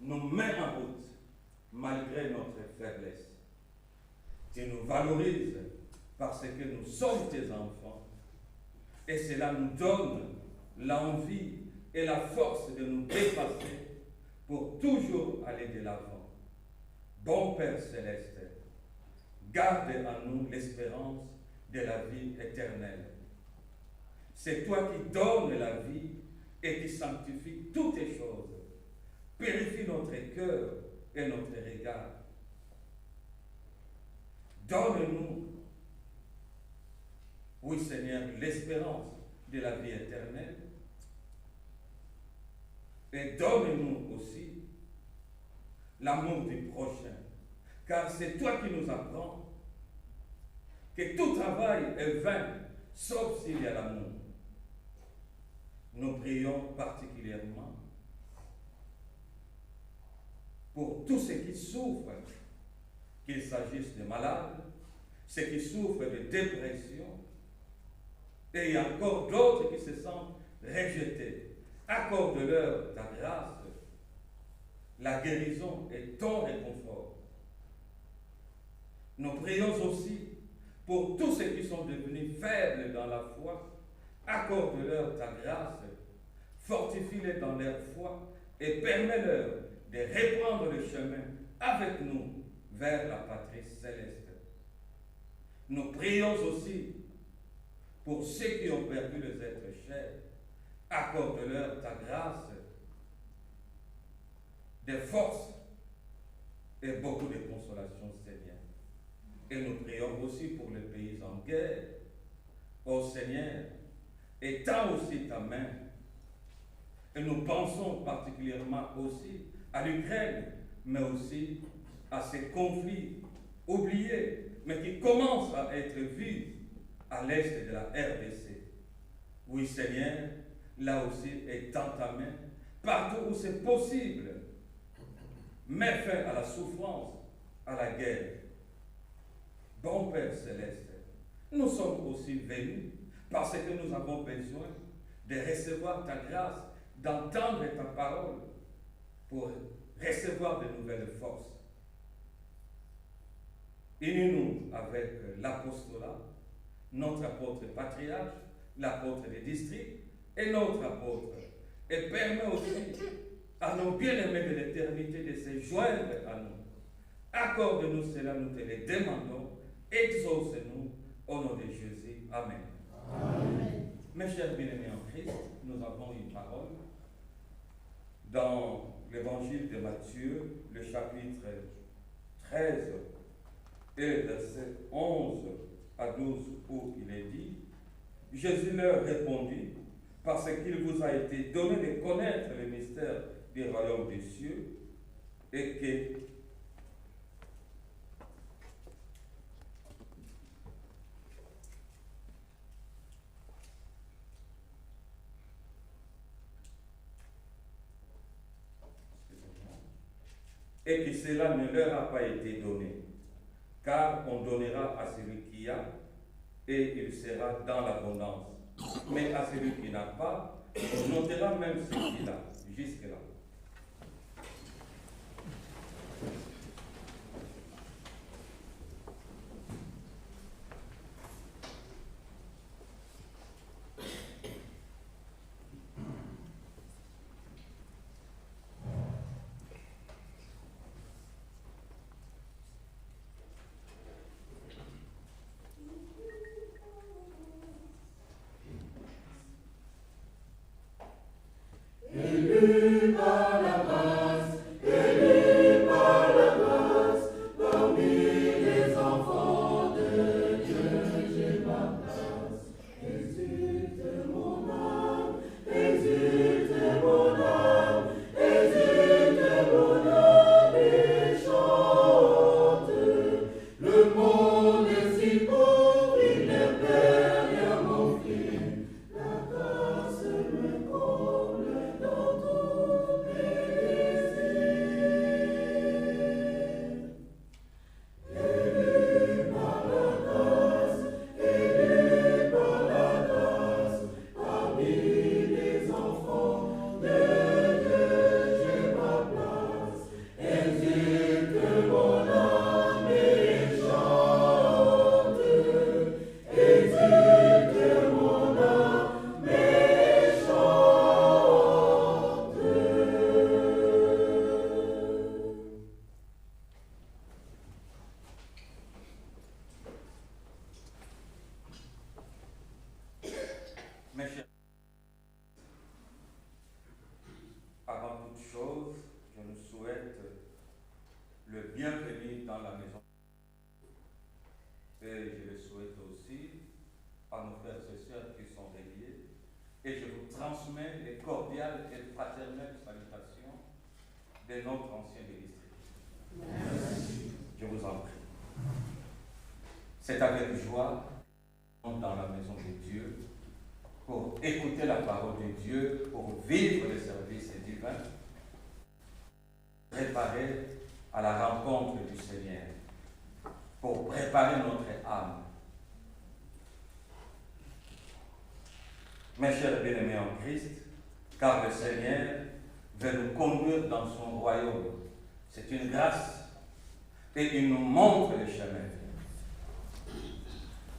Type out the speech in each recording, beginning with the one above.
nous met en route malgré notre faiblesse. Tu nous valorises parce que nous sommes tes enfants. Et cela nous donne l'envie et la force de nous dépasser pour toujours aller de l'avant. Bon Père Céleste, garde en nous l'espérance de la vie éternelle. C'est toi qui donnes la vie et qui sanctifie toutes les choses. Purifie notre cœur et notre regard. Donne-nous, oui Seigneur, l'espérance de la vie éternelle. Et donne-nous aussi l'amour du prochain. Car c'est toi qui nous apprends que tout travail est vain, sauf s'il y a l'amour. Nous prions particulièrement pour tous ceux qui souffrent, qu'il s'agisse de malades, ceux qui souffrent de dépression, et il y a encore d'autres qui se sentent rejetés. Accorde-leur ta grâce, la guérison et ton réconfort. Nous prions aussi pour tous ceux qui sont devenus faibles dans la foi. Accorde-leur ta grâce, fortifie-les dans leur foi et permets-leur de reprendre le chemin avec nous vers la patrie céleste. Nous prions aussi pour ceux qui ont perdu les êtres chers. Accorde-leur ta grâce, de force et beaucoup de consolation, Seigneur. Et nous prions aussi pour les pays en guerre. Ô Seigneur, étends aussi ta main. Et nous pensons particulièrement aussi à l'Ukraine, mais aussi à ces conflits oubliés, mais qui commencent à être vus à l'est de la RDC. Oui, Seigneur, là aussi, étends ta main, partout où c'est possible. Mets fin à la souffrance, à la guerre. Bon Père Céleste, nous sommes aussi venus parce que nous avons besoin de recevoir ta grâce, d'entendre ta parole pour recevoir de nouvelles forces. Unis-nous avec l'apostolat, notre apôtre patriarche, l'apôtre des districts et notre apôtre. Et permets aussi à nos bien-aimés de l'éternité de se joindre à nous. Accorde-nous cela, nous te le demandons. Exauce-nous au nom de Jésus. Amen. Amen. Mes chers bien-aimés en Christ, nous avons une parole dans l'évangile de Matthieu, le chapitre 13 et verset 11 à 12, où il est dit: Jésus leur répondit, parce qu'il vous a été donné de connaître le mystère du royaume des cieux, et que cela ne leur a pas été donné, car on donnera à celui qui a, et il sera dans l'abondance. Mais à celui qui n'a pas, on notera même ce qu'il a, jusque-là. Élu bienvenue dans la maison. Et je le souhaite aussi à nos frères et sœurs qui sont reliés. Et je vous transmets les cordiales et fraternelles salutations de notre ancien ministre. Merci. Je vous en prie. C'est avec joie dans la maison de Dieu pour écouter la parole de Dieu, pour vivre les services divins, préparer à la rencontre du Seigneur, pour préparer notre âme. Mes chers bien-aimés en Christ, car le Seigneur veut nous conduire dans son royaume. C'est une grâce et il nous montre le chemin.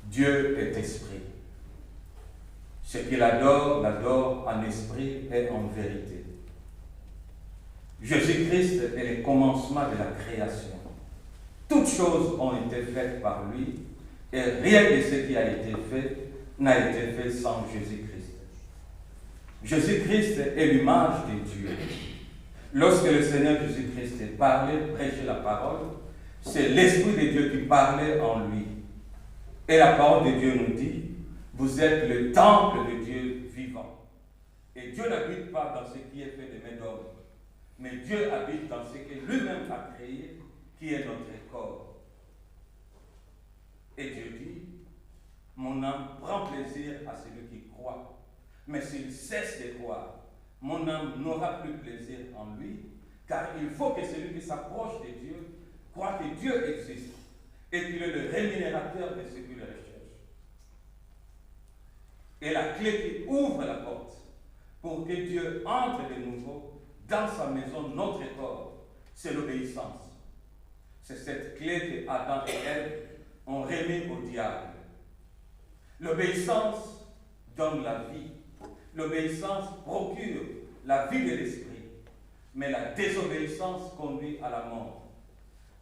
Dieu est esprit. Ce qu'il adore, l'adore en esprit et en vérité. Jésus-Christ est le commencement de la création. Toutes choses ont été faites par lui et rien de ce qui a été fait n'a été fait sans Jésus-Christ. Jésus-Christ est l'image de Dieu. Lorsque le Seigneur Jésus-Christ parlait, prêchait la parole, c'est l'Esprit de Dieu qui parlait en lui. Et la parole de Dieu nous dit, vous êtes le temple de Dieu vivant. Et Dieu n'habite pas dans ce qui est fait de main d'homme, mais Dieu habite dans ce que lui-même a créé, qui est notre corps. Et Dieu dit, mon âme prend plaisir à celui qui croit. Mais s'il cesse de croire, mon âme n'aura plus plaisir en lui, car il faut que celui qui s'approche de Dieu croit que Dieu existe et qu'il est le rémunérateur de ceux qui le recherchent. Et la clé qui ouvre la porte pour que Dieu entre de nouveau dans sa maison, notre corps, c'est l'obéissance. C'est cette clé que Adam et Ève ont remis au diable. L'obéissance donne la vie. L'obéissance procure la vie de l'esprit. Mais la désobéissance conduit à la mort.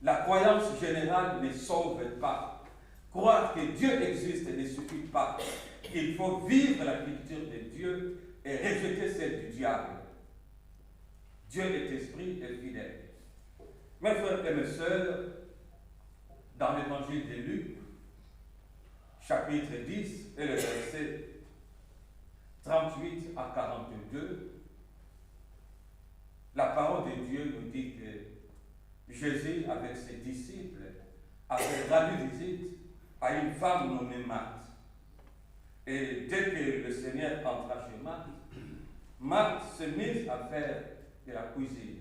La croyance générale ne sauve pas. Croire que Dieu existe ne suffit pas. Il faut vivre la culture de Dieu et rejeter celle du diable. Dieu est esprit et fidèle. Mes frères et mes sœurs, dans l'évangile de Luc, chapitre 10 et le verset 38 à 42, la parole de Dieu nous dit que Jésus, avec ses disciples, avait rendu visite à une femme nommée Marthe. Et dès que le Seigneur entra chez Marthe, Marthe se mit à faire de la cuisine.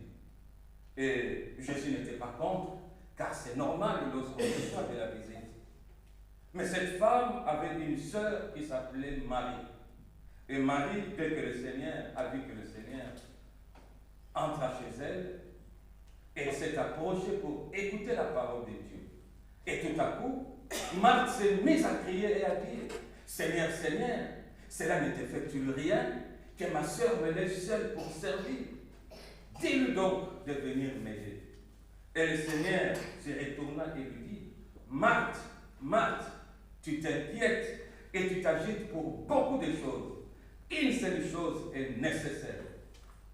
Et Jésus n'était pas contre, car c'est normal lorsqu'on reçoit de la visite. Mais cette femme avait une sœur qui s'appelait Marie. Et Marie, dès que le Seigneur a vu que le Seigneur entra chez elle, elle s'est approchée pour écouter la parole de Dieu. Et tout à coup, Marthe s'est mise à crier et à dire, Seigneur, Seigneur, cela ne t'effectue rien, que ma sœur me laisse seule pour servir. Dis-lui donc de venir m'aider. Et le Seigneur se retourna et lui dit, Marthe, Marthe, tu t'inquiètes et tu t'agites pour beaucoup de choses. Une seule chose est nécessaire.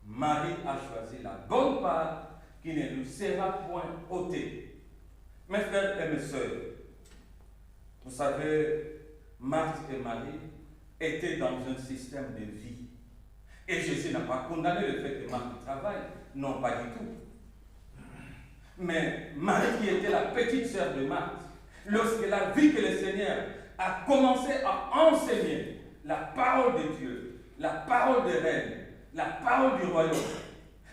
Marie a choisi la bonne part qui ne lui sera point ôtée. Mes frères et mes sœurs, vous savez, Marthe et Marie étaient dans un système de vie. Et Jésus n'a pas condamné le fait que Marthe travaille. Non, pas du tout. Mais Marie, qui était la petite sœur de Marthe, lorsqu'elle a vu que le Seigneur a commencé à enseigner la parole de Dieu, la parole de reine, la parole du royaume,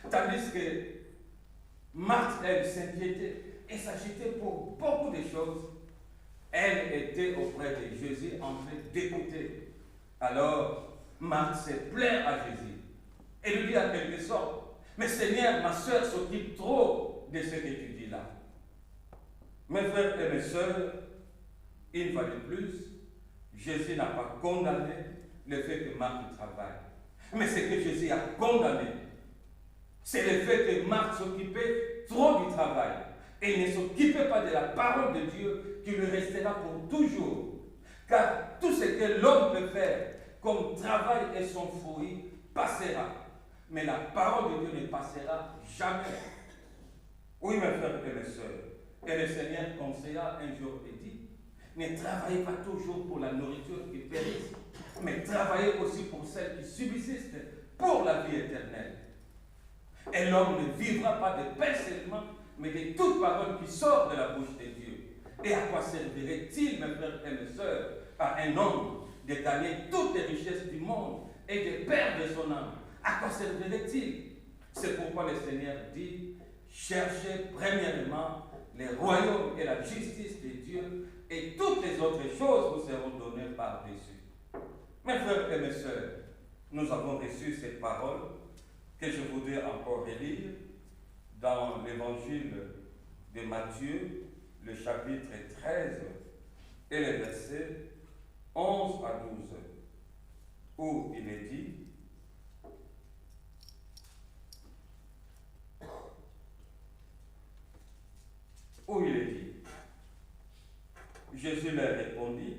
tandis que Marthe, elle s'inquiétait et s'agitait pour beaucoup de choses, elle était auprès de Jésus en train d'écouter. Alors, Marthe s'est plaint à Jésus et lui dit en quelque sorte, mais Seigneur, ma soeur s'occupe trop de ce que tu dis là. Mes frères et mes sœurs, une fois de plus, Jésus n'a pas condamné le fait que Marthe travaille. Mais ce que Jésus a condamné, c'est le fait que Marthe s'occupait trop du travail et ne s'occupait pas de la parole de Dieu qui lui restera pour toujours. Car tout ce que l'homme peut faire comme travail et son fruit passera. Mais la parole de Dieu ne passera jamais. Oui, mes frères et mes sœurs. Et le Seigneur conseilla un jour et dit, ne travaillez pas toujours pour la nourriture qui périsse, mais travaillez aussi pour celle qui subsiste pour la vie éternelle. Et l'homme ne vivra pas de pain seulement, mais de toute parole qui sort de la bouche de Dieu. Et à quoi servirait-il, mes frères et mes sœurs, à un homme de gagner toutes les richesses du monde et de perdre son âme? À quoi servirait-il? C'est pourquoi le Seigneur dit, cherchez premièrement les royaumes et la justice de Dieu, et toutes les autres choses vous seront données par-dessus. Mes frères et mes sœurs, nous avons reçu cette parole que je voudrais encore relire dans l'évangile de Matthieu, le chapitre 13 et les versets 11 à 12, où il est dit, Jésus leur répondit,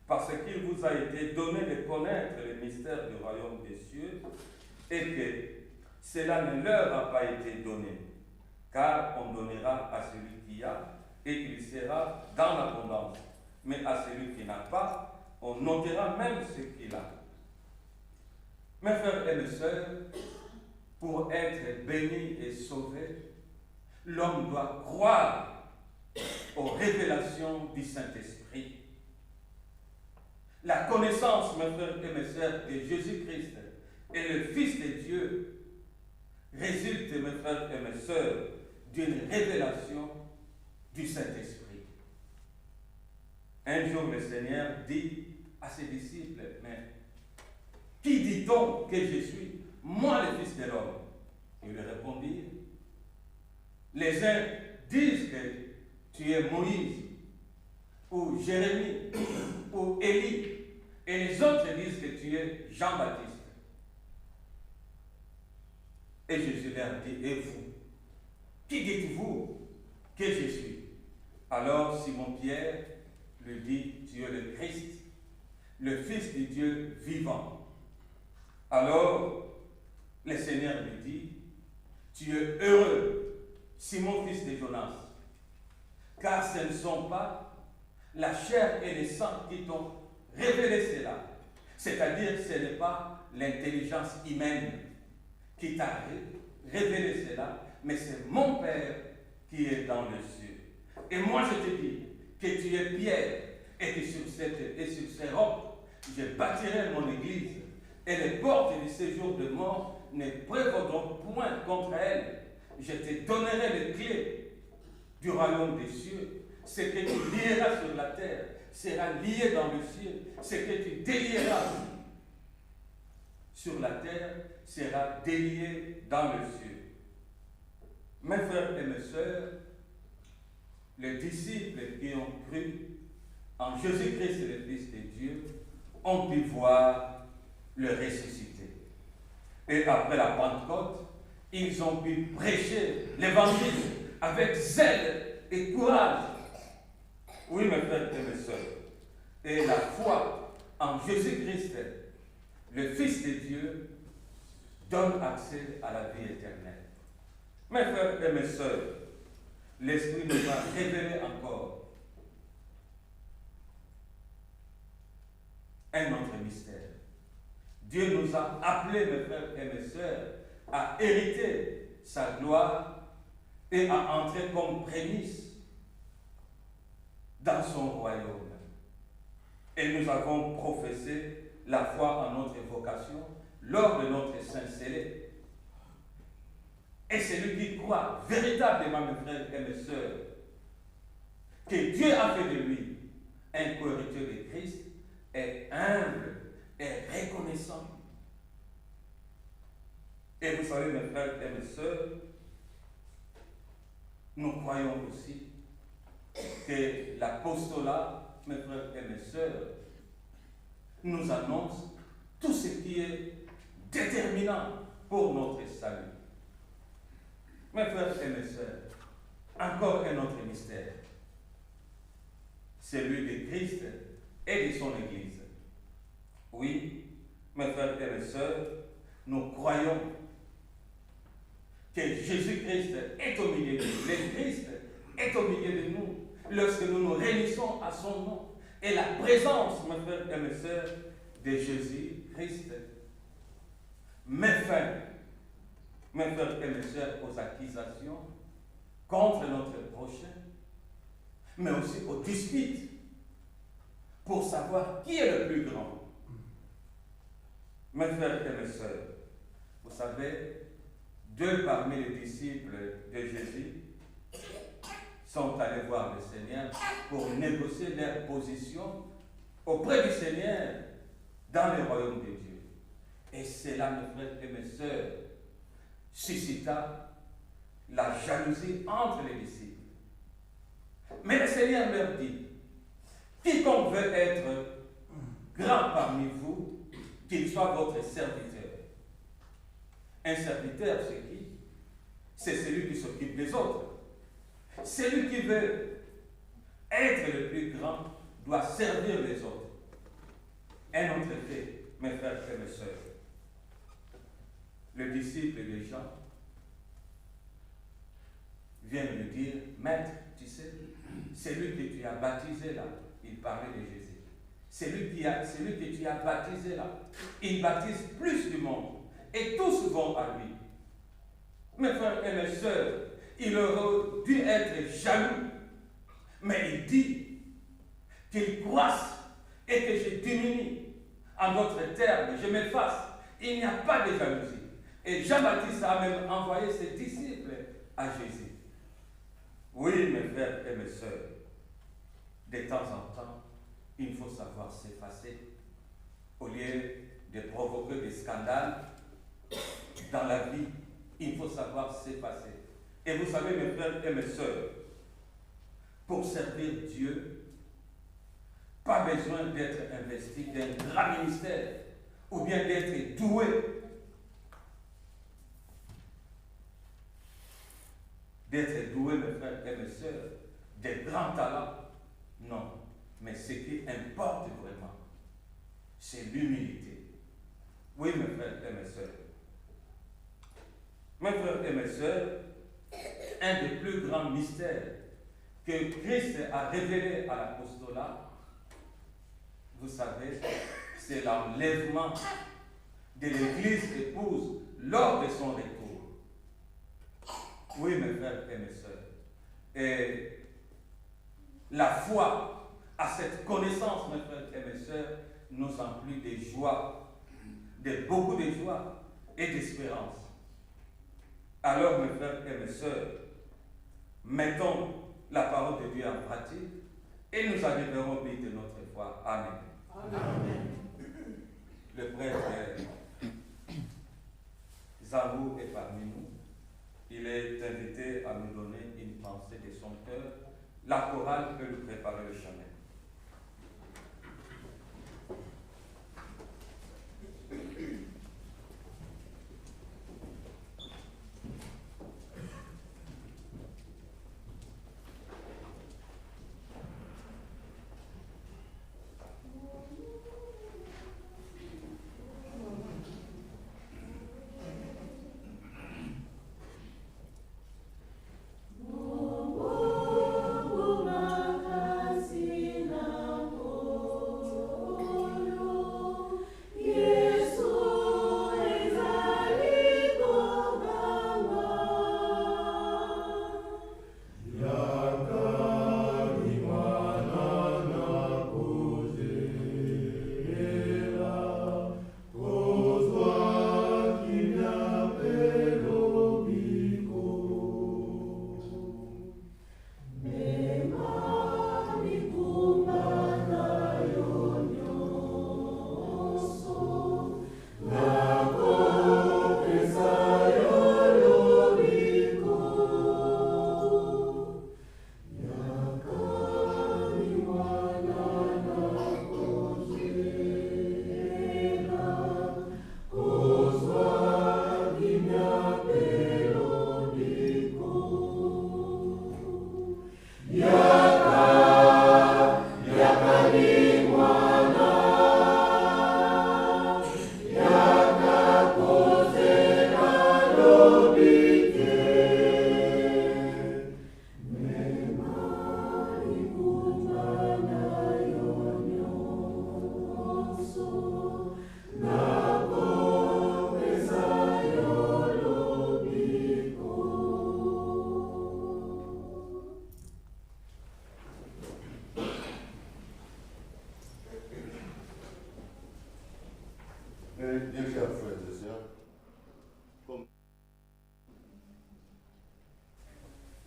parce qu'il vous a été donné de connaître le mystère du royaume des cieux, et que cela ne leur a pas été donné, car on donnera à celui qui a, et il sera dans l'abondance. Mais à celui qui n'a pas, on ôtera même ce qu'il a. Mes frères et mes sœurs, pour être béni et sauvé, l'homme doit croire aux révélations du Saint-Esprit. La connaissance, mes frères et mes sœurs, de Jésus-Christ et le Fils de Dieu résulte, mes frères et mes sœurs, d'une révélation du Saint-Esprit. Un jour, le Seigneur dit à ses disciples, mais qui dit-on que je suis, moi le Fils de l'homme? Ils lui répondirent, les uns disent que tu es Moïse, ou Jérémie, ou Élie, et les autres disent que tu es Jean-Baptiste. Et Jésus leur dit, et vous, qui dites-vous que je suis? Alors Simon-Pierre lui dit, tu es le Christ, le Fils de Dieu vivant. Alors le Seigneur lui dit, tu es heureux, Simon, fils de Jonas, car ce ne sont pas la chair et le sang qui t'ont révélé cela. C'est-à-dire que ce n'est pas l'intelligence humaine qui t'a révélé cela, mais c'est mon Père qui est dans les cieux. Et moi je te dis que tu es Pierre, et que sur ces rocs, je bâtirai mon église, et les portes du séjour de mort ne prévaudront point contre elle. Je te donnerai les clés du royaume des cieux. Ce que tu lieras sur la terre sera lié dans le ciel. Ce que tu délieras sur la terre sera délié dans le ciel. Mes frères et mes sœurs, les disciples qui ont cru en Jésus-Christ, le Fils de Dieu, ont pu voir le ressuscité. Et après la Pentecôte, ils ont pu prêcher l'évangile avec zèle et courage. Oui, mes frères et mes sœurs. Et la foi en Jésus-Christ, le Fils de Dieu, donne accès à la vie éternelle. Mes frères et mes sœurs, l'Esprit nous a révélé encore un autre mystère. Dieu nous a appelés, mes frères et mes sœurs, à hériter sa gloire et à entrer comme prémices dans son royaume. Et nous avons professé la foi en notre vocation lors de notre saint scellé. Et celui qui croit véritablement, mes frères et mes sœurs, que Dieu a fait de lui un co-héritier de Christ, est humble et reconnaissant. Et vous savez, mes frères et mes sœurs, nous croyons aussi que l'apostolat, mes frères et mes sœurs, nous annonce tout ce qui est déterminant pour notre salut. Mes frères et mes sœurs, encore un autre mystère, celui de Christ et de son Église. Oui, mes frères et mes sœurs, nous croyons que Jésus-Christ est au milieu de nous, le Christ est au milieu de nous, lorsque nous nous réunissons à son nom. Et la présence, mes frères et mes sœurs, de Jésus-Christ met fin, mes frères et mes sœurs, aux accusations contre notre prochain, mais aussi aux disputes pour savoir qui est le plus grand. Mes frères et mes sœurs, vous savez, deux parmi les disciples de Jésus sont allés voir le Seigneur pour négocier leur position auprès du Seigneur dans le royaume de Dieu. Et cela, mes frères et mes sœurs, suscita la jalousie entre les disciples. Mais le Seigneur leur dit, quiconque veut être grand parmi vous, qu'il soit votre serviteur. Un serviteur, c'est qui? C'est celui qui s'occupe des autres. Celui qui veut être le plus grand doit servir les autres. Un autre fait, mes frères et mes sœurs. Le disciple de Jean vient me dire, Maître, tu sais, celui que tu as baptisé là, il parlait de Jésus. Celui que tu as baptisé là, il baptise plus du monde. Et tous vont à lui. Mes frères et mes sœurs, il aurait dû être jaloux. Mais il dit qu'il croisse et que je diminue. En d'autres termes, je m'efface. Il n'y a pas de jalousie. Et Jean-Baptiste a même envoyé ses disciples à Jésus. Oui, mes frères et mes sœurs, de temps en temps, il faut savoir s'effacer au lieu de provoquer des scandales dans la vie. Il faut savoir s'effacer. Et vous savez, mes frères et mes sœurs, pour servir Dieu, pas besoin d'être investi d'un grand ministère ou bien d'être doué. D'être doué, mes frères et mes sœurs, des grands talents. Non. Mais ce qui importe vraiment, c'est l'humilité. Oui, mes frères et mes sœurs. Mes frères et mes sœurs, un des plus grands mystères que Christ a révélé à l'apostolat, vous savez, c'est l'enlèvement de l'Église épouse lors de son retour. Oui, mes frères et mes sœurs. Et la foi à cette connaissance, mes frères et mes sœurs, nous emplit de joie, de beaucoup de joie et d'espérance. Alors, mes frères et mes sœurs, mettons la parole de Dieu en pratique et nous arriverons vite de notre foi. Amen. Amen. Le prêtre Zambou est parmi nous. Il est invité à nous donner une pensée de son cœur. La chorale peut nous préparer le chemin. Makasi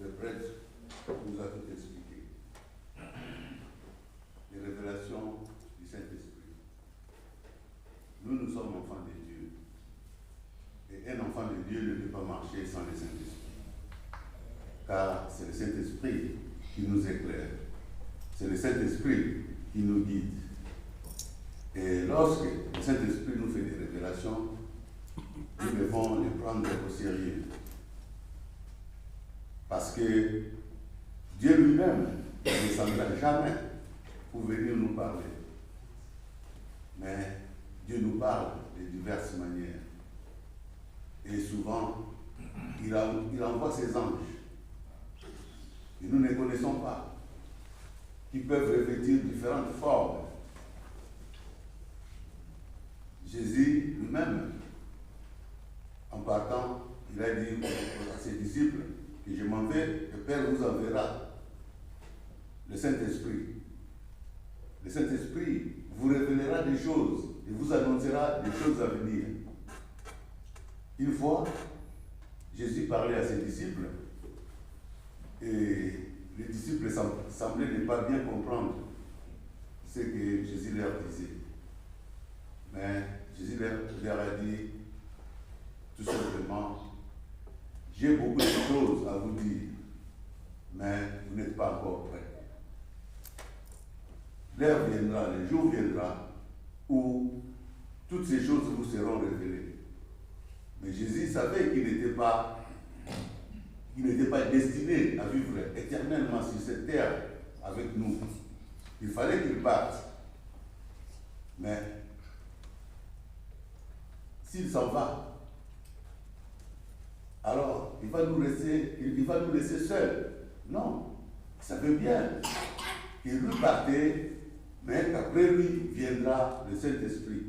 Le prêtre nous a tout expliqué. Les révélations du Saint-Esprit. Nous sommes enfants de Dieu. Et un enfant de Dieu ne peut pas marcher sans le Saint-Esprit. Car c'est le Saint-Esprit qui nous éclaire. C'est le Saint-Esprit qui nous guide. Et lorsque le Saint-Esprit nous fait des révélations, nous devons les prendre au sérieux. Parce que Dieu lui-même ne descendra jamais pour venir nous parler. Mais Dieu nous parle de diverses manières. Et souvent, il envoie ses anges. Et nous ne connaissons pas. Qui peuvent revêtir différentes formes. Jésus lui-même, en partant, il a dit à ses disciples que je m'en vais, le Père vous enverra le Saint-Esprit. Le Saint-Esprit vous révélera des choses et vous annoncera des choses à venir. Une fois, Jésus parlait à ses disciples et les disciples semblaient ne pas bien comprendre ce que Jésus leur disait. Mais Jésus leur a dit tout simplement, j'ai beaucoup de choses à vous dire, mais vous n'êtes pas encore prêts. L'heure viendra, le jour viendra où toutes ces choses vous seront révélées. Mais Jésus savait qu'il n'était pas destiné à vivre éternellement sur cette terre avec nous. Il fallait qu'il parte. Mais s'il s'en va, alors il va nous laisser seuls. Non, il savait bien qu'il lui partait, mais qu'après lui viendra le Saint-Esprit.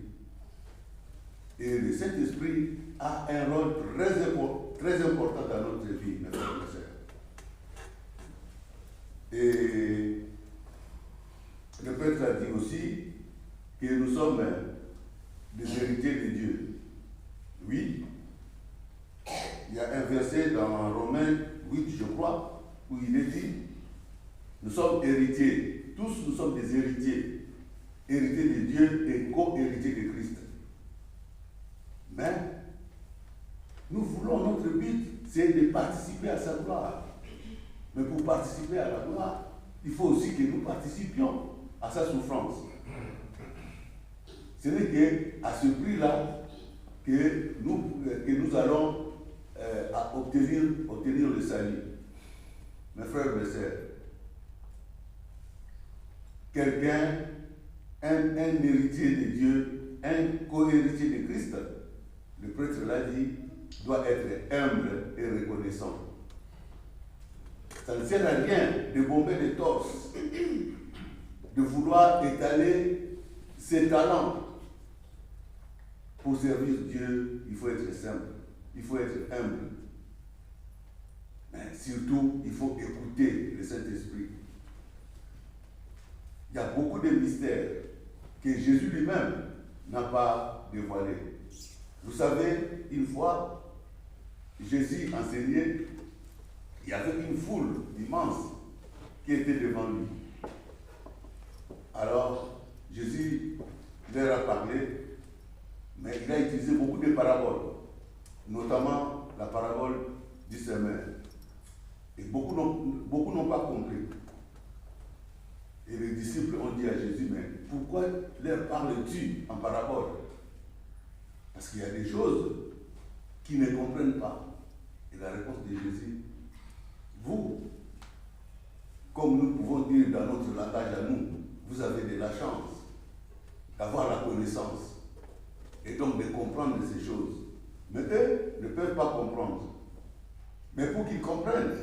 Et le Saint-Esprit a un rôle très important dans notre vie, mes frères et sœurs. Et le prêtre a dit aussi que nous sommes des héritiers de Dieu. Oui, il y a un verset dans Romains 8, je crois, où il est dit, nous sommes héritiers, tous nous sommes des héritiers, héritiers de Dieu et co-héritiers de Christ. Mais nous voulons, notre but, c'est de participer à sa gloire. Mais pour participer à la gloire, il faut aussi que nous participions à sa souffrance. Ce n'est qu'à ce prix-là que nous allons obtenir le salut. Mes frères et mes sœurs, quelqu'un, un héritier de Dieu, un co-héritier de Christ, le prêtre l'a dit, doit être humble et reconnaissant. Ça ne sert à rien de bomber des torses, de vouloir étaler ses talents. Pour servir Dieu, il faut être simple, il faut être humble. Mais surtout, il faut écouter le Saint-Esprit. Il y a beaucoup de mystères que Jésus lui-même n'a pas dévoilés. Vous savez, une fois, Jésus enseignait, il y avait une foule immense qui était devant lui. Alors, Jésus leur a parlé, mais il a utilisé beaucoup de paraboles, notamment la parabole du semeur. Et beaucoup n'ont pas compris. Et les disciples ont dit à Jésus, mais pourquoi leur parles-tu en parabole? Parce qu'il y a des choses qu'ils ne comprennent pas. Et la réponse de Jésus, vous, comme nous pouvons dire dans notre langage à nous, vous avez de la chance d'avoir la connaissance et donc de comprendre ces choses. Mais eux ne peuvent pas comprendre. Mais pour qu'ils comprennent,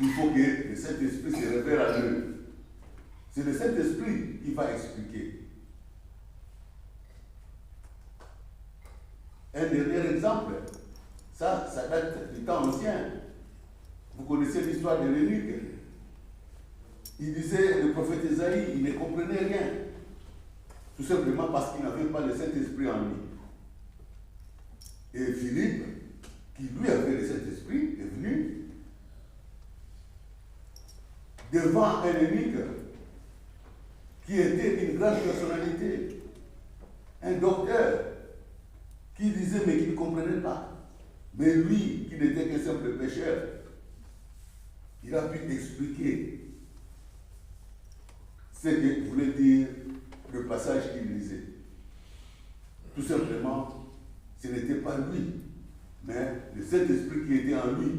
il faut que le Saint-Esprit se révèle à eux. C'est le Saint-Esprit qui va expliquer. Un dernier exemple, ça date du temps ancien. Vous connaissez l'histoire de l'eunuque. Il disait, le prophète Isaïe, il ne comprenait rien. Tout simplement parce qu'il n'avait pas le Saint-Esprit en lui. Et Philippe, qui lui avait le Saint-Esprit, est venu devant un eunuque qui était une grande personnalité, un docteur qui disait mais qui ne comprenait pas. Mais lui, qui n'était qu'un simple pécheur, il a pu expliquer ce que voulait dire le passage qu'il lisait. Tout simplement, ce n'était pas lui, mais le Saint-Esprit qui était en lui,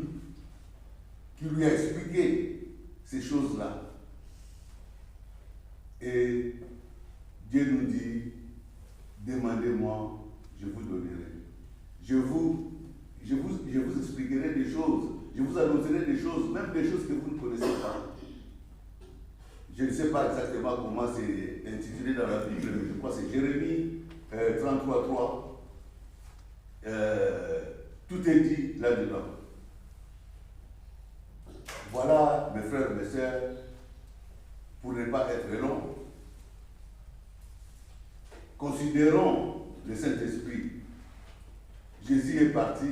qui lui a expliqué ces choses-là. Et Dieu nous dit, demandez-moi, je vous donnerai. Je vous expliquerai des choses, je vous annoncerai des choses, même des choses que vous ne connaissez pas. Je ne sais pas exactement comment c'est intitulé dans la Bible, mais je crois que c'est Jérémie 33:3. Tout est dit là-dedans. Voilà, mes frères et mes sœurs, pour ne pas être long, considérons le Saint-Esprit. Jésus est parti,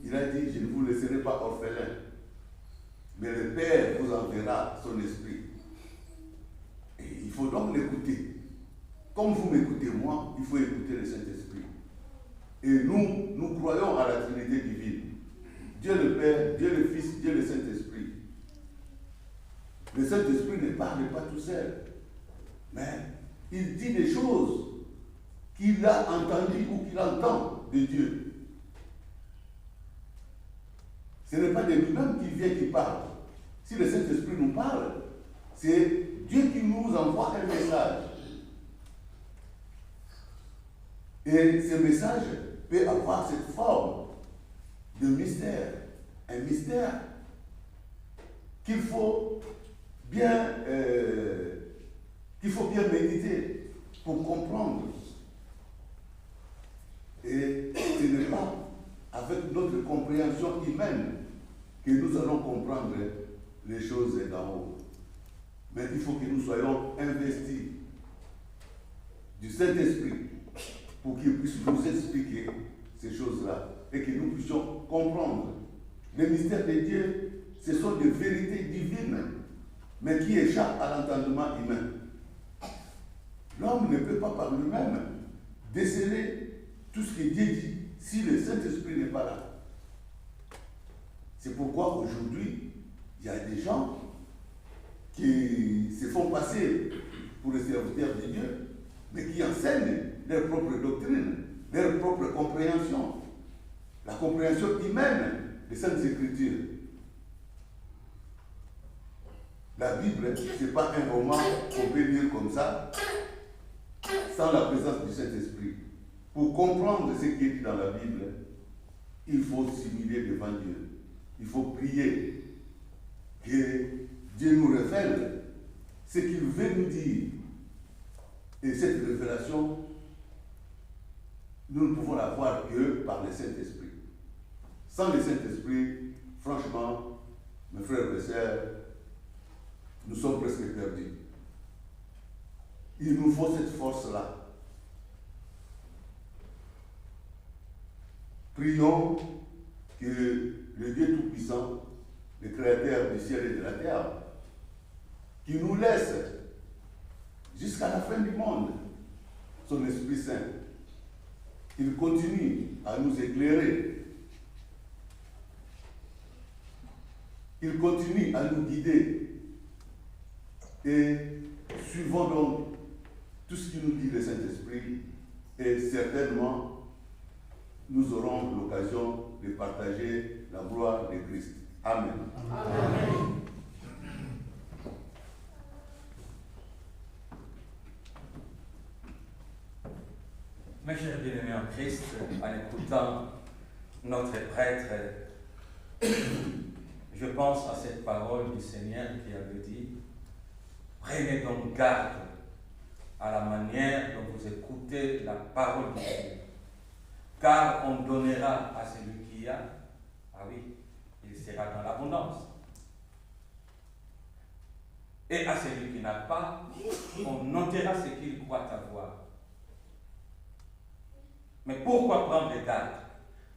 il a dit, je ne vous laisserai pas orphelins, mais le Père vous enverra son esprit. Et il faut donc l'écouter. Comme vous m'écoutez moi, il faut écouter le Saint-Esprit. Et nous croyons à la Trinité divine. Dieu le Père, Dieu le Fils, Dieu le Saint-Esprit. Le Saint-Esprit ne parle pas tout seul, mais il dit des choses qu'il a entendues ou qu'il entend de Dieu. Ce n'est pas de lui-même qui vient qui parle. Si le Saint-Esprit nous parle, c'est Dieu qui nous envoie un message. Et ce message peut avoir cette forme de mystère. Un mystère qu'il faut bien méditer pour comprendre. Et ce n'est pas avec notre compréhension humaine que nous allons comprendre les choses d'en haut. Mais il faut que nous soyons investis du Saint-Esprit pour qu'il puisse nous expliquer ces choses-là et que nous puissions comprendre. Les mystères de Dieu, ce sont des vérités divines, mais qui échappent à l'entendement humain. L'homme ne peut pas par lui-même déceler tout ce que Dieu dit si le Saint-Esprit n'est pas là. C'est pourquoi aujourd'hui, il y a des gens qui se font passer pour les serviteurs de Dieu, mais qui enseignent leur propre doctrine, leur propre compréhension, la compréhension humaine des Saintes Écritures. La Bible, ce n'est pas un roman qu'on peut lire comme ça, sans la présence du Saint-Esprit. Pour comprendre ce qui est dit dans la Bible, il faut s'humilier devant Dieu. Il faut prier que Dieu nous révèle ce qu'il veut nous dire. Et cette révélation, nous ne pouvons l'avoir que par le Saint-Esprit. Sans le Saint-Esprit, franchement, mes frères et sœurs, nous sommes presque perdus. Il nous faut cette force-là. Prions que le Dieu Tout-Puissant, le Créateur du ciel et de la terre, qui nous laisse jusqu'à la fin du monde son Esprit Saint, qu'il continue à nous éclairer, qu'il continue à nous guider, et suivons donc tout ce qui nous dit le Saint-Esprit, et certainement nous aurons l'occasion de partager la gloire de Christ. Amen. Amen. Mes chers bien-aimés en Christ, en écoutant notre prêtre, je pense à cette parole du Seigneur qui avait dit: prenez donc garde à la manière dont vous écoutez la parole de Dieu, car on donnera à celui qui a, ah oui, il sera dans l'abondance. Et à celui qui n'a pas, on notera ce qu'il croit avoir. Mais pourquoi prendre garde?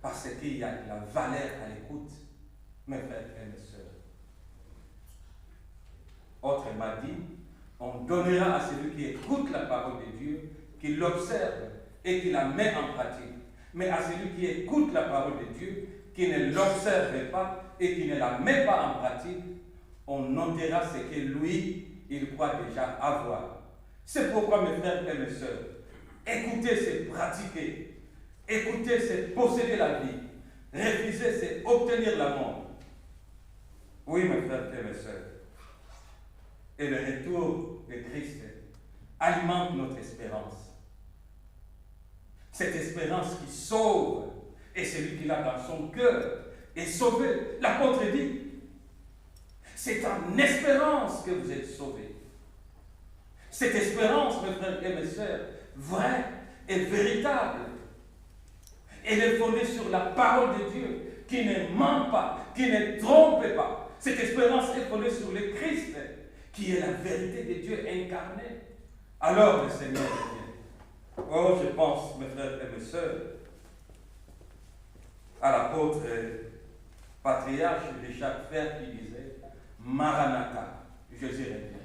Parce qu'il y a de la valeur à l'écoute, mes frères et mes sœurs. m'a dit, on donnera à celui qui écoute la parole de Dieu, qui l'observe et qui la met en pratique. Mais à celui qui écoute la parole de Dieu, qui ne l'observe pas et qui ne la met pas en pratique, on ôtera ce que lui, il croit déjà avoir. C'est pourquoi, mes frères et mes sœurs, écouter, c'est pratiquer. Écouter, c'est posséder la vie. Refuser, c'est obtenir la mort. Oui, mes frères et mes sœurs. Et le retour de Christ alimente notre espérance. Cette espérance qui sauve, et celui qui l'a dans son cœur est sauvé. L'apôtre dit, c'est en espérance que vous êtes sauvés. Cette espérance, mes frères et mes sœurs, vraie et véritable, elle est fondée sur la parole de Dieu, qui ne ment pas, qui ne trompe pas. Cette espérance est fondée sur le Christ, qui est la vérité de Dieu incarnée. Alors le Seigneur revient. Oh, je pense, mes frères et mes sœurs, à l'apôtre patriarche Richard Fer qui disait Maranatha, Jésus revient.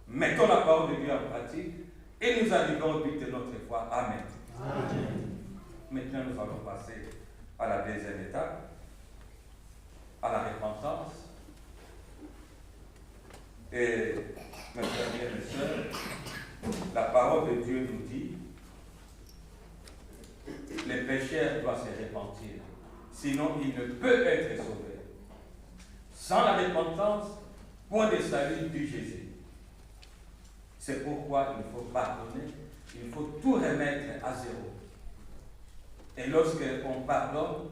Mettons la parole de Dieu en pratique et nous arrivons au but de notre foi. Amen. Amen. Maintenant, nous allons passer à la deuxième étape, à la repentance. Et, mes frères et mes sœurs, la parole de Dieu nous dit les pécheurs doivent se repentir, sinon il ne peut être sauvé. Sans la repentance, point de salut, dit Jésus. C'est pourquoi il faut pardonner, il faut tout remettre à zéro. Et lorsqu'on pardonne,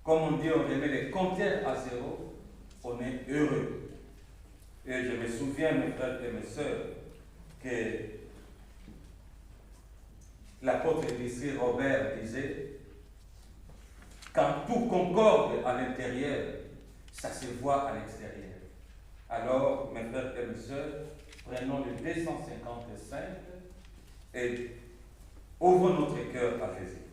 comme on dit, on remet les compteurs à zéro, on est heureux. Et je me souviens, mes frères et mes sœurs, que l'apôtre d'ici, Robert, disait, quand tout concorde à l'intérieur, ça se voit à l'extérieur. Alors, mes frères et mes sœurs, prenons le 255 et ouvrons notre cœur à Jésus.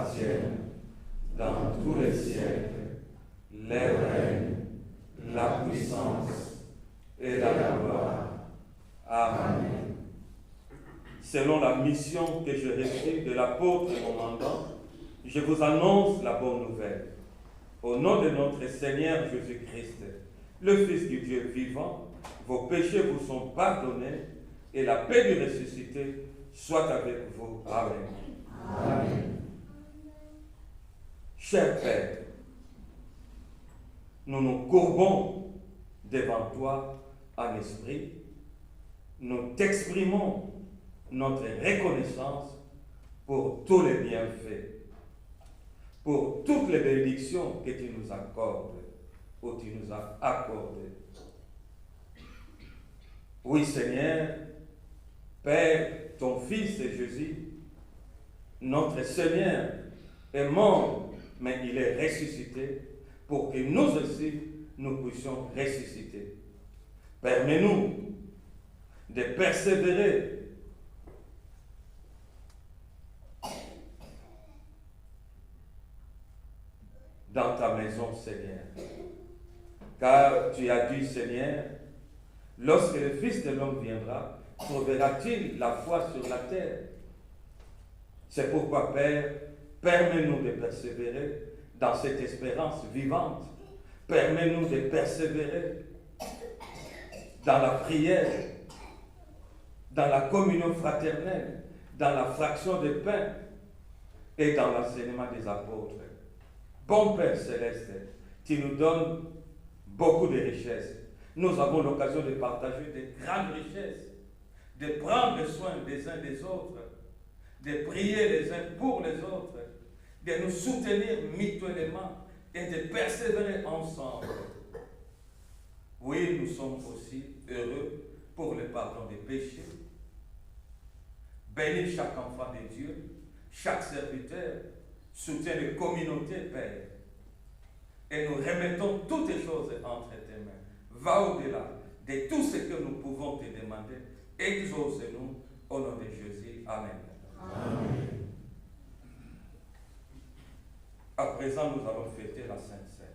t'appartiennent dans tous les siècles, les règnes, la puissance et la gloire. Amen. Selon la mission que je reçus de l'apôtre commandant, je vous annonce la bonne nouvelle. Au nom de notre Seigneur Jésus-Christ, le Fils du Dieu vivant, vos péchés vous sont pardonnés et la paix du ressuscité soit avec vous. Amen. Amen. Cher Père, nous nous courbons devant toi en esprit. Nous t'exprimons notre reconnaissance pour tous les bienfaits, pour toutes les bénédictions que tu nous accordes ou tu nous as accordées. Oui, Seigneur, Père, ton Fils est Jésus, notre Seigneur est mort, mais il est ressuscité pour que nous aussi, nous puissions ressusciter. Permets-nous de persévérer dans ta maison, Seigneur. Car tu as dit, Seigneur, lorsque le Fils de l'homme viendra, trouvera-t-il la foi sur la terre? C'est pourquoi, Père, permets-nous de persévérer dans cette espérance vivante. Permets-nous de persévérer dans la prière, dans la communion fraternelle, dans la fraction de pain et dans l'enseignement des apôtres. Bon Père Céleste, tu nous donnes beaucoup de richesses. Nous avons l'occasion de partager de grandes richesses, de prendre soin des uns des autres, de prier les uns pour les autres, de nous soutenir mutuellement et de persévérer ensemble. Oui, nous sommes aussi heureux pour le pardon des péchés. Bénis chaque enfant de Dieu, chaque serviteur, soutiens les communautés, Père. Et nous remettons toutes les choses entre tes mains. Va au-delà de tout ce que nous pouvons te demander. Exauce-nous au nom de Jésus. Amen. Amen. À présent, nous allons fêter la Sainte Seine.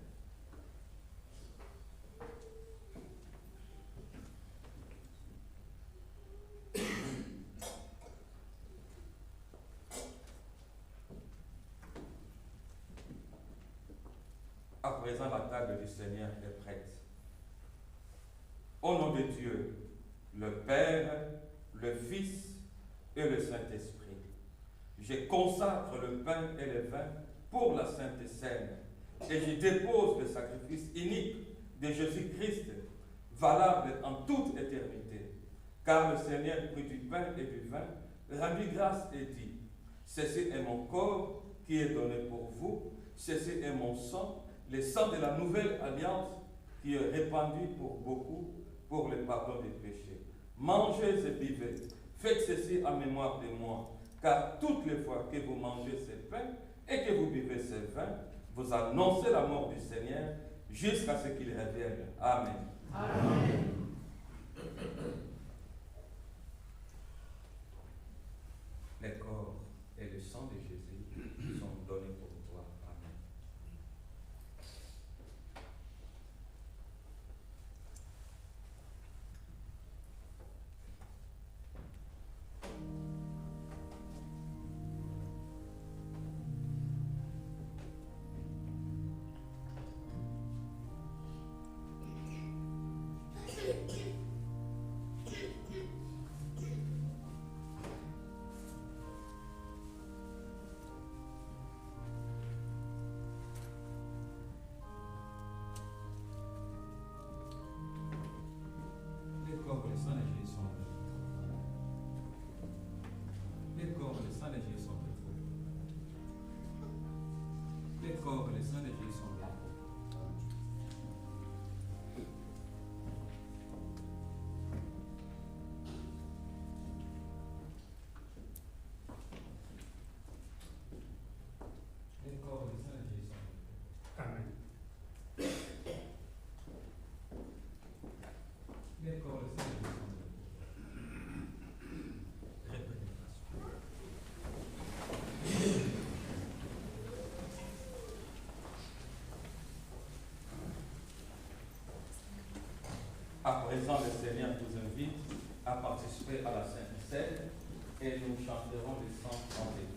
À présent, la table du Seigneur est prête. Au nom de Dieu, le Père, le Fils et le Saint-Esprit, je consacre le pain et le vin pour la Sainte Seine et je dépose le sacrifice unique de Jésus-Christ, valable en toute éternité. Car le Seigneur prit du pain et du vin, rendit grâce et dit, ceci est mon corps qui est donné pour vous, ceci est mon sang, le sang de la nouvelle alliance qui est répandu pour beaucoup pour le pardon des péchés. Mangez et buvez, faites ceci en mémoire de moi, car toutes les fois que vous mangez ce pain et que vous buvez ce vin, vous annoncez la mort du Seigneur jusqu'à ce qu'il revienne. Amen. Amen. Le corps et le sang de Jésus sont donnés pour toi. Amen. Seigneur vous invite à participer à la Sainte Seine et nous chanterons les 130 étoiles.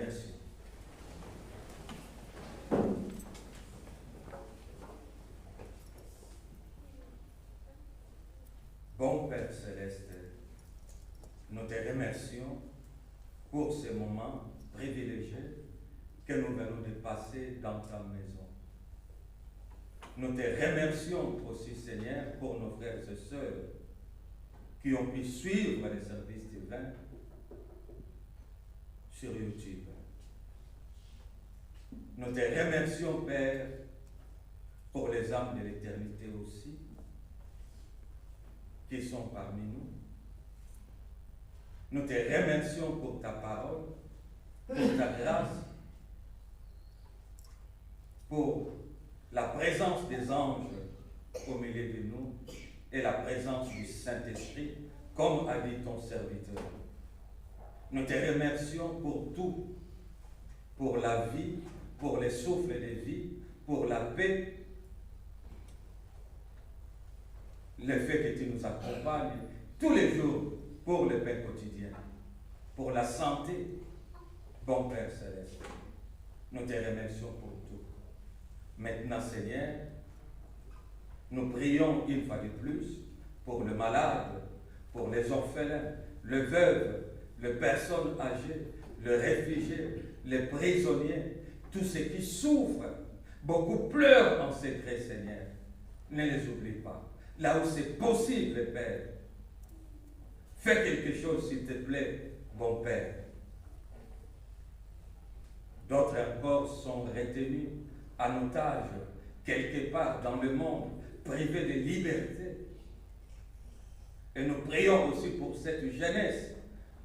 Merci. Bon Père Céleste, nous te remercions pour ce moment privilégié que nous venons de passer dans ta maison. Nous te remercions aussi, Seigneur, pour nos frères et sœurs qui ont pu suivre les services divins sur YouTube. Nous te remercions, Père, pour les âmes de l'éternité aussi, qui sont parmi nous. Nous te remercions pour ta parole, pour ta grâce, pour la présence des anges au milieu de nous et la présence du Saint-Esprit, comme a dit ton serviteur. Nous te remercions pour tout, pour la vie, pour les souffles de vie, pour la paix le fait que tu nous accompagnes tous les jours pour le pain quotidien, pour la santé. Bon Père Céleste, nous te remercions pour tout. Maintenant, Seigneur, nous prions une fois de plus pour le malade, pour les orphelins, les veuves, les personnes âgées, les réfugiés, les prisonniers, tous ceux qui souffrent. Beaucoup pleurent en secret, Seigneur. Ne les oublie pas. Là où c'est possible, Père, fais quelque chose, s'il te plaît, bon Père. D'autres encore sont retenus en otage, quelque part dans le monde, privés de liberté. Et nous prions aussi pour cette jeunesse,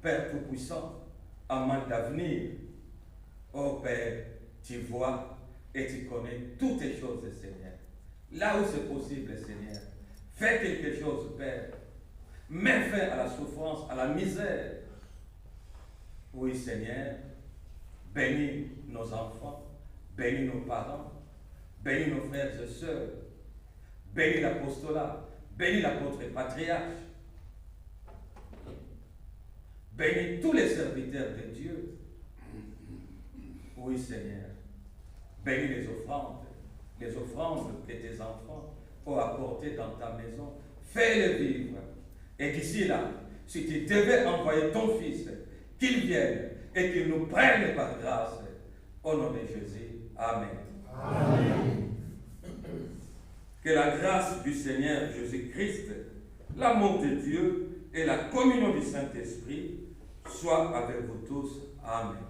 Père Tout-Puissant, en manque d'avenir. Oh Père, tu vois et tu connais toutes les choses, Seigneur. Là où c'est possible, Seigneur, fais quelque chose, Père. Mets fin à la souffrance, à la misère. Oui, Seigneur, bénis nos enfants, bénis nos parents, bénis nos frères et sœurs, bénis l'apostolat, bénis l'apôtre et patriarche, bénis tous les serviteurs de Dieu. Oui, Seigneur, bénis les offrandes que tes enfants ont apportées dans ta maison. Fais-les vivre. Et d'ici là, si tu devais envoyer ton Fils, qu'il vienne et qu'il nous prenne par grâce, au nom de Jésus. Amen. Amen. Que la grâce du Seigneur Jésus-Christ, l'amour de Dieu et la communion du Saint-Esprit soient avec vous tous. Amen.